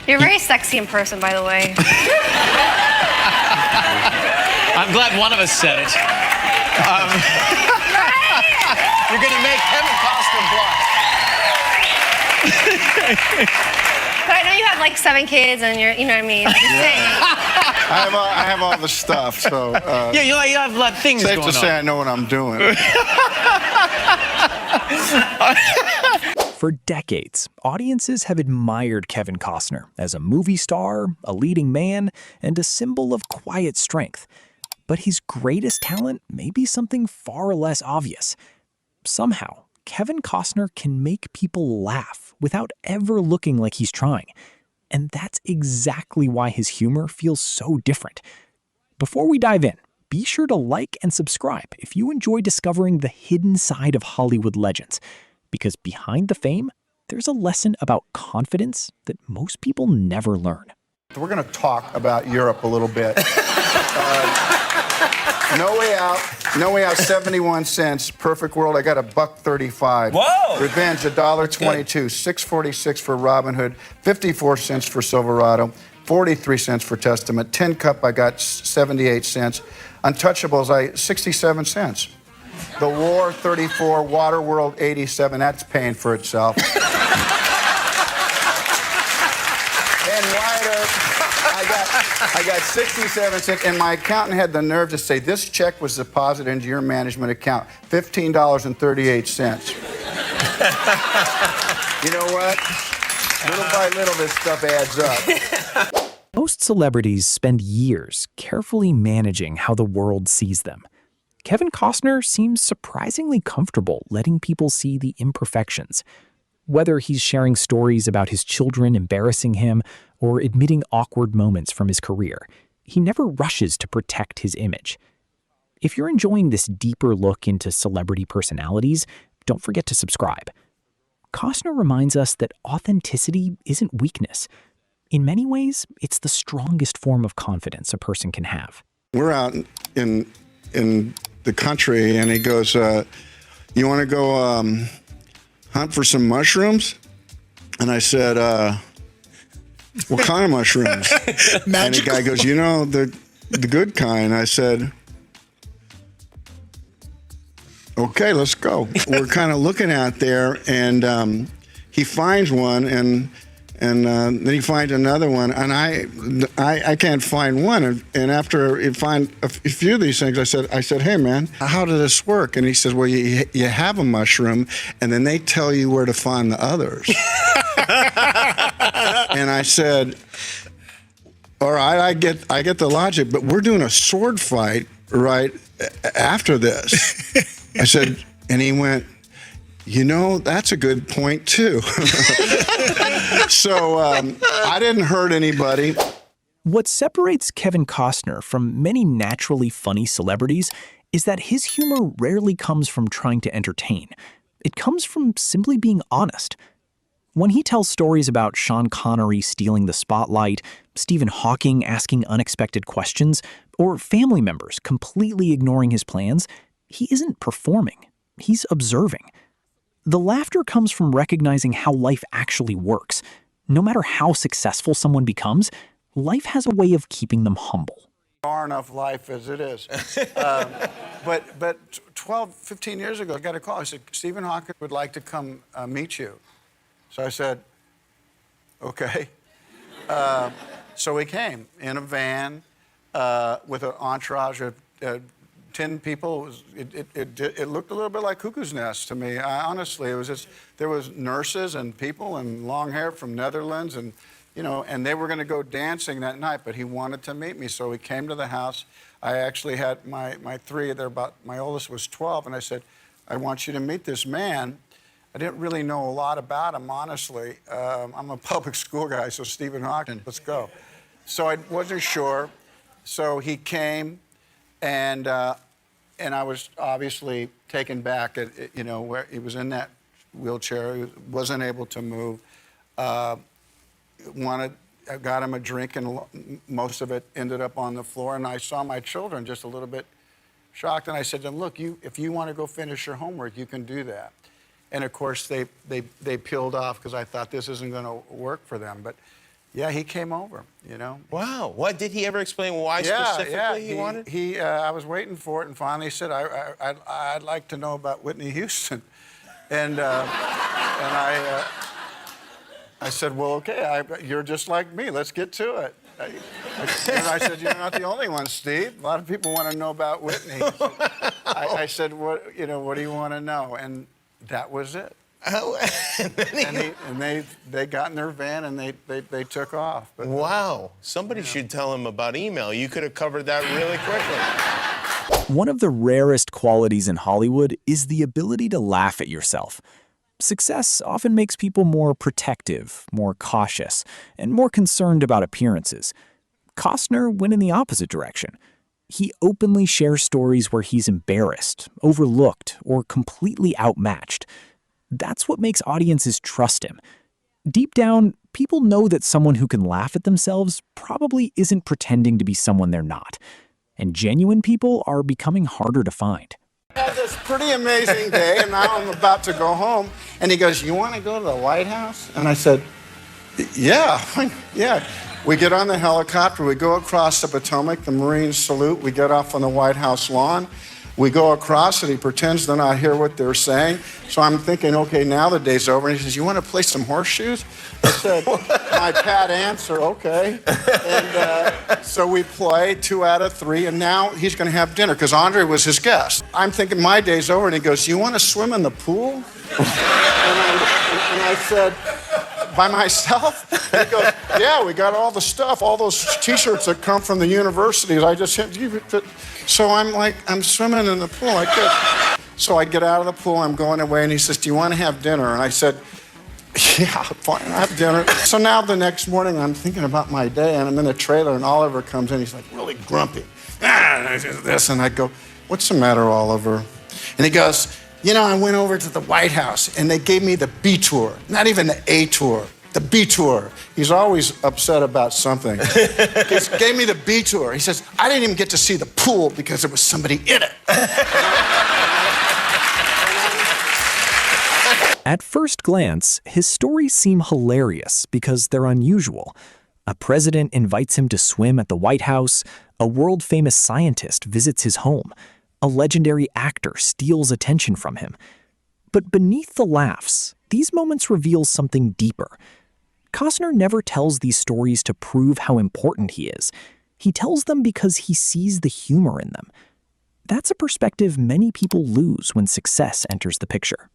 You're very sexy in person, by the way. I'm glad one of us said it. You're going to make Kevin Costner blush. But I know you have like 7 kids and you're, you know what I mean? Just saying. I have all the stuff, so... yeah, you have a lot of things going on. Safe to say I know what I'm doing. For decades, audiences have admired Kevin Costner as a movie star, a leading man, and a symbol of quiet strength. But his greatest talent may be something far less obvious. Somehow, Kevin Costner can make people laugh without ever looking like he's trying. And that's exactly why his humor feels so different. Before we dive in, be sure to like and subscribe if you enjoy discovering the hidden side of Hollywood legends. Because behind the fame, there's a lesson about confidence that most people never learn. We're going to talk about Europe a little bit. No Way Out, 71 cents. Perfect World, I got $1.35. Whoa! Revenge, $1.22. $6.46 for Robin Hood. 54 cents for Silverado. 43 cents for Testament. 10 Cup, I got 78 cents. Untouchables, 67 cents. The War, 34. Waterworld, 87. That's paying for itself. And Wyatt Earp, I got 67 cents. And my accountant had the nerve to say, this check was deposited into your management account. $15.38. You know what? Little by little, this stuff adds up. Most celebrities spend years carefully managing how the world sees them. Kevin Costner seems surprisingly comfortable letting people see the imperfections. Whether he's sharing stories about his children embarrassing him or admitting awkward moments from his career, he never rushes to protect his image. If you're enjoying this deeper look into celebrity personalities, don't forget to subscribe. Costner reminds us that authenticity isn't weakness. In many ways, it's the strongest form of confidence a person can have. We're out in the country, and he goes, you want to go hunt for some mushrooms? And I said, what kind of mushrooms? And the guy goes, you know, the good kind. I said, okay, let's go. We're kind of looking out there, and he finds one, and then he finds another one, and I can't find one. And after he find a few of these things, I said, hey man, how does this work? And he says, well, you have a mushroom, and then they tell you where to find the others. And I said, all right, I get the logic, but we're doing a sword fight right after this. I said, and he went, you know, that's a good point, too. So I didn't hurt anybody. What separates Kevin Costner from many naturally funny celebrities is that his humor rarely comes from trying to entertain. It comes from simply being honest. When he tells stories about Sean Connery stealing the spotlight, Stephen Hawking asking unexpected questions, or family members completely ignoring his plans, he isn't performing. He's observing. The laughter comes from recognizing how life actually works. No matter how successful someone becomes, life has a way of keeping them humble. Far enough life as it is. But 12, 15 years ago, I got a call. I said, Stephen Hawking would like to come meet you. So I said, okay. So he came in a van with an entourage of 10 people. It looked a little bit like Cuckoo's Nest to me. Honestly, it was just, there was nurses and people and long hair from Netherlands, and you know, and they were going to go dancing that night. But he wanted to meet me, so he came to the house. I actually had my three. My oldest was 12, and I said, I want you to meet this man. I didn't really know a lot about him, honestly. I'm a public school guy, so Stephen Hawking, let's go. So I wasn't sure. So he came, and I was obviously taken back at, you know, where he was in that wheelchair. He wasn't able to move. I got him a drink, and most of it ended up on the floor. And I saw my children just a little bit shocked. And I said to them, look, if you want to go finish your homework, you can do that. And of course, they peeled off because I thought this isn't going to work for them. But Yeah, he came over, you know. Wow. What, did he ever explain why specifically he wanted? I was waiting for it, and finally he said, I'd like to know about Whitney Houston. And I said, well, okay, you're just like me. Let's get to it. And I said, you're not the only one, Steve. A lot of people want to know about Whitney. I said, what do you want to know? And that was it. And they got in their van and they took off. But, wow. Somebody should tell him about email. You could have covered that really quickly. One of the rarest qualities in Hollywood is the ability to laugh at yourself. Success often makes people more protective, more cautious, and more concerned about appearances. Costner went in the opposite direction. He openly shares stories where he's embarrassed, overlooked, or completely outmatched. That's what makes audiences trust him. Deep down, people know that someone who can laugh at themselves probably isn't pretending to be someone they're not. And genuine people are becoming harder to find. I had this pretty amazing day, and now I'm about to go home. And he goes, you want to go to the White House? And I said, yeah. We get on the helicopter, we go across the Potomac, the Marines salute, we get off on the White House lawn. We go across and he pretends to not hear what they're saying. So I'm thinking, okay, now the day's over. And he says, you want to play some horseshoes? I said, my pat answer, okay. And so we play 2 out of 3, and now he's going to have dinner because Andre was his guest. I'm thinking my day's over, and he goes, you want to swim in the pool? and I said, by myself? He goes, yeah, we got all the stuff, all those T-shirts that come from the universities. I just hit. So I'm like, I'm swimming in the pool. So I get out of the pool, I'm going away, and he says, do you want to have dinner? And I said, yeah, fine, I'll have dinner. So now the next morning, I'm thinking about my day, and I'm in the trailer, and Oliver comes in. He's like really grumpy. And I go, what's the matter, Oliver? And he goes, you know, I went over to the White House, and they gave me the B tour, not even the A tour. The B tour. He's always upset about something. He gave me the B tour. He says, I didn't even get to see the pool because there was somebody in it. At first glance, his stories seem hilarious because they're unusual. A president invites him to swim at the White House, a world-famous scientist visits his home, a legendary actor steals attention from him. But beneath the laughs, these moments reveal something deeper. Costner never tells these stories to prove how important he is. He tells them because he sees the humor in them. That's a perspective many people lose when success enters the picture.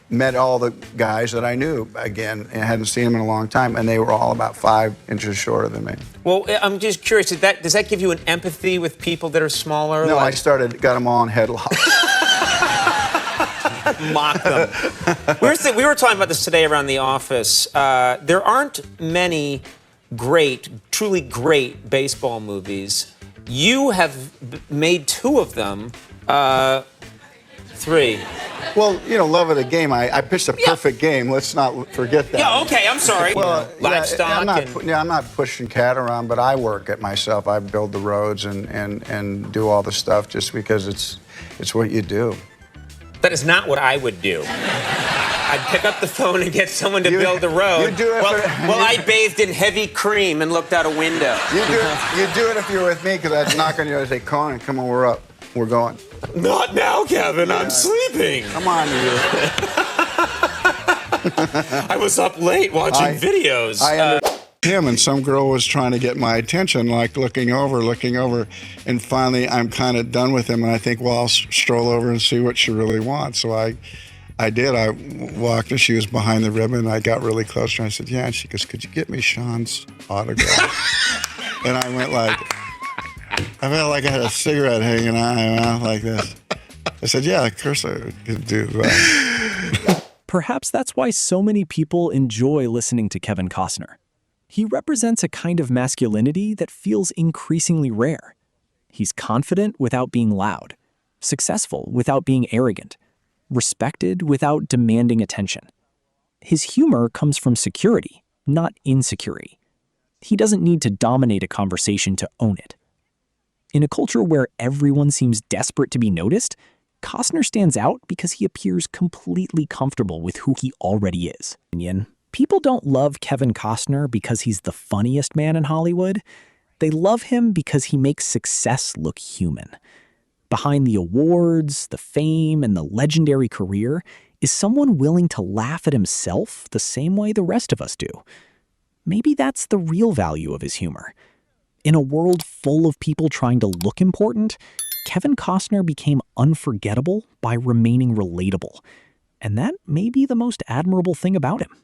Met all the guys that I knew again, and I hadn't seen them in a long time, and they were all about 5 inches shorter than me. Well, I'm just curious, does that give you an empathy with people that are smaller? No, I got them all in headlocks. Mock them. We were talking about this today around the office. There aren't many truly great baseball movies. You have made 2 of them. 3. Well, you know, love of the game. I pitched a perfect game. Let's not forget that. Yeah, okay, I'm sorry. Well, Livestock. I'm not pushing cat around, but I work it myself. I build the roads and do all the stuff just because it's what you do. That is not what I would do. I'd pick up the phone and get someone to build the road. You do it I bathed in heavy cream and looked out a window. You do it if you're with me, because I'd knock on you and say, Conan, come on, we're up. We're going. Not now, Kevin. Yeah. I'm sleeping. Come on, you. I was up late watching videos. Him and some girl was trying to get my attention, like looking over, and finally I'm kind of done with him, and I think, well, I'll stroll over and see what she really wants. So I did. I walked, and she was behind the ribbon, and I got really close to her. I said, yeah, and she goes, could you get me Sean's autograph? And I went like, I felt like I had a cigarette hanging out of my mouth like this. I said, yeah, of course I could do that. Perhaps that's why so many people enjoy listening to Kevin Costner. He represents a kind of masculinity that feels increasingly rare. He's confident without being loud, successful without being arrogant, respected without demanding attention. His humor comes from security, not insecurity. He doesn't need to dominate a conversation to own it. In a culture where everyone seems desperate to be noticed, Costner stands out because he appears completely comfortable with who he already is. People don't love Kevin Costner because he's the funniest man in Hollywood. They love him because he makes success look human. Behind the awards, the fame, and the legendary career is someone willing to laugh at himself the same way the rest of us do. Maybe that's the real value of his humor. In a world full of people trying to look important, Kevin Costner became unforgettable by remaining relatable. And that may be the most admirable thing about him.